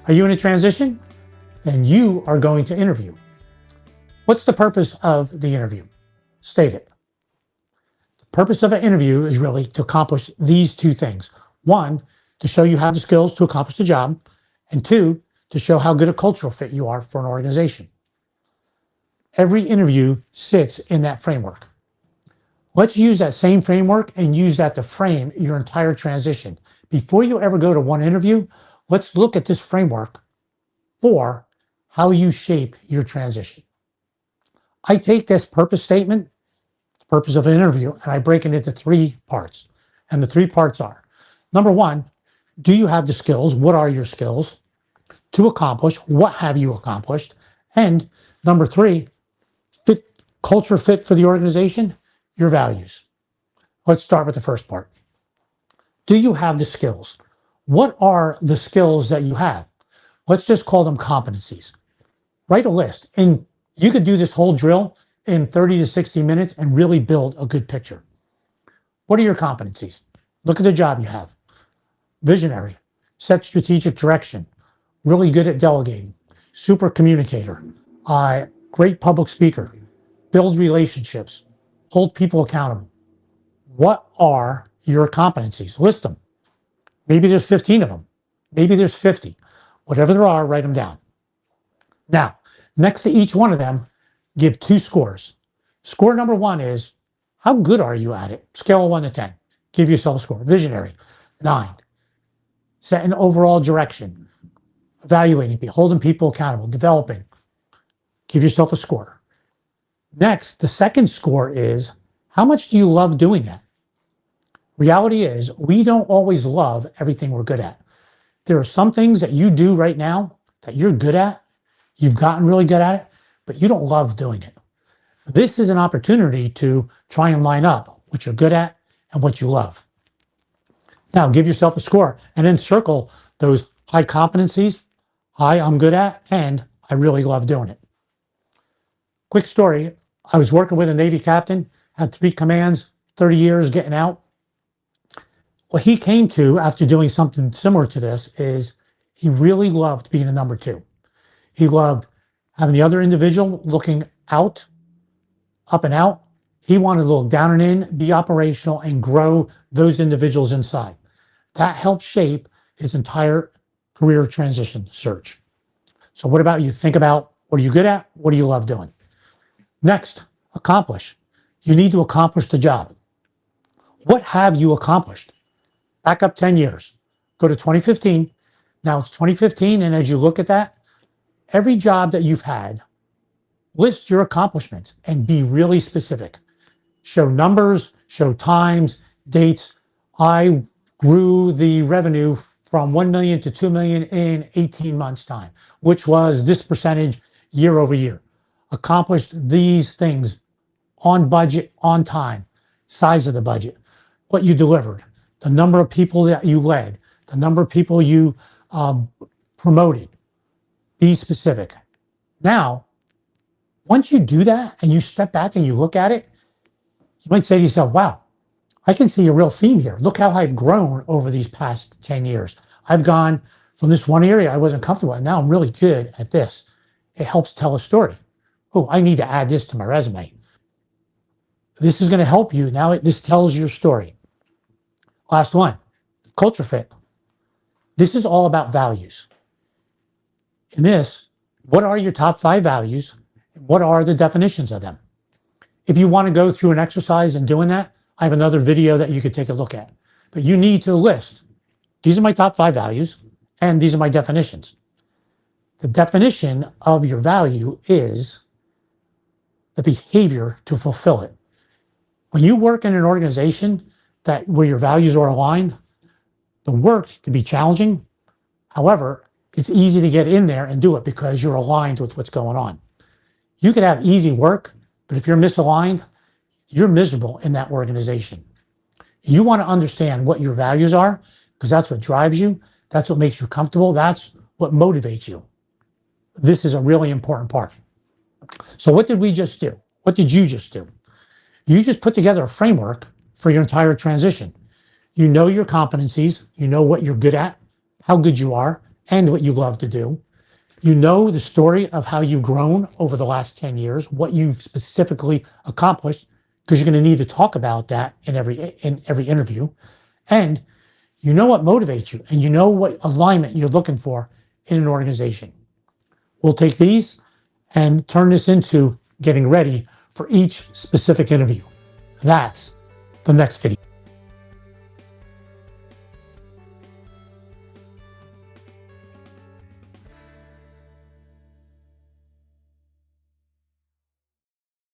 Are you in a transition? Then you are going to interview. What's the purpose of the interview? State it. The purpose of an interview is really to accomplish these two things. One, to show you have the skills to accomplish the job. And two, to show how good a cultural fit you are for an organization. Every interview sits in that framework. Let's use that same framework and use that to frame your entire transition. Before you ever go to one interview, let's look at this framework for how you shape your transition. I take this purpose statement, the purpose of an interview, and I break it into 3 parts. And the 3 parts are, number 1, do you have the skills? What are your skills to accomplish? What have you accomplished? And number 3, culture fit for the organization, your values. Let's start with the first part. Do you have the skills? What are the skills that you have? Let's just call them competencies. Write a list, and you could do this whole drill in 30 to 60 minutes and really build a good picture. What are your competencies? Look at the job you have. Visionary, set strategic direction, really good at delegating, super communicator, great public speaker, build relationships, hold people accountable. What are your competencies? List them. Maybe there's 15 of them. Maybe there's 50. Whatever there are, write them down. Now, next to each one of them, give 2 scores. Score number 1 is, how good are you at it? Scale of 1 to 10. Give yourself a score. Visionary, 9. Set an overall direction. Evaluating people, holding people accountable, developing. Give yourself a score. Next, the second score is, how much do you love doing that? Reality is, we don't always love everything we're good at. There are some things that you do right now that you're good at, you've gotten really good at it, but you don't love doing it. This is an opportunity to try and line up what you're good at and what you love. Now, give yourself a score and then circle those high competencies, high I'm good at, and I really love doing it. Quick story. I was working with a Navy captain, had 3 commands, 30 years getting out. What he came to after doing something similar to this is he really loved being a number 2. He loved having the other individual looking out, up and out. He wanted to look down and in, be operational, and grow those individuals inside. That helped shape his entire career transition search. So what about you? Think about, what are you good at? What do you love doing? Next, accomplish. You need to accomplish the job. What have you accomplished? Back up 10 years. Go to 2015. Now it's 2015, and as you look at that, every job that you've had, list your accomplishments and be really specific. Show numbers, show times, dates. I grew the revenue from 1 million to 2 million in 18 months' time, which was this percentage year over year. Accomplished these things on budget, on time, size of the budget, what you delivered, the number of people that you led, the number of people you promoted. Be specific. Now, once you do that and you step back and you look at it, you might say to yourself, wow, I can see a real theme here. Look how I've grown over these past 10 years. I've gone from this one area I wasn't comfortable at. Now I'm really good at this. It helps tell a story. Oh, I need to add this to my resume. This is going to help you. Now this tells your story. Last one, culture fit. This is all about values. In this, what are your top 5 values? What are the definitions of them? If you want to go through an exercise in doing that, I have another video that you could take a look at. But you need to list, these are my top 5 values, and these are my definitions. The definition of your value is the behavior to fulfill it. When you work in an organization where your values are aligned, the work can be challenging. However, it's easy to get in there and do it because you're aligned with what's going on. You could have easy work, but if you're misaligned, you're miserable in that organization. You want to understand what your values are, because that's what drives you. That's what makes you comfortable. That's what motivates you. This is a really important part. So what did we just do? What did you just do? You just put together a framework for your entire transition. You know your competencies, you know what you're good at, how good you are, and what you love to do. You know the story of how you've grown over the last 10 years, what you've specifically accomplished, because you're going to need to talk about that in every interview. And you know what motivates you, and you know what alignment you're looking for in an organization. We'll take these and turn this into getting ready for each specific interview. That's the next video.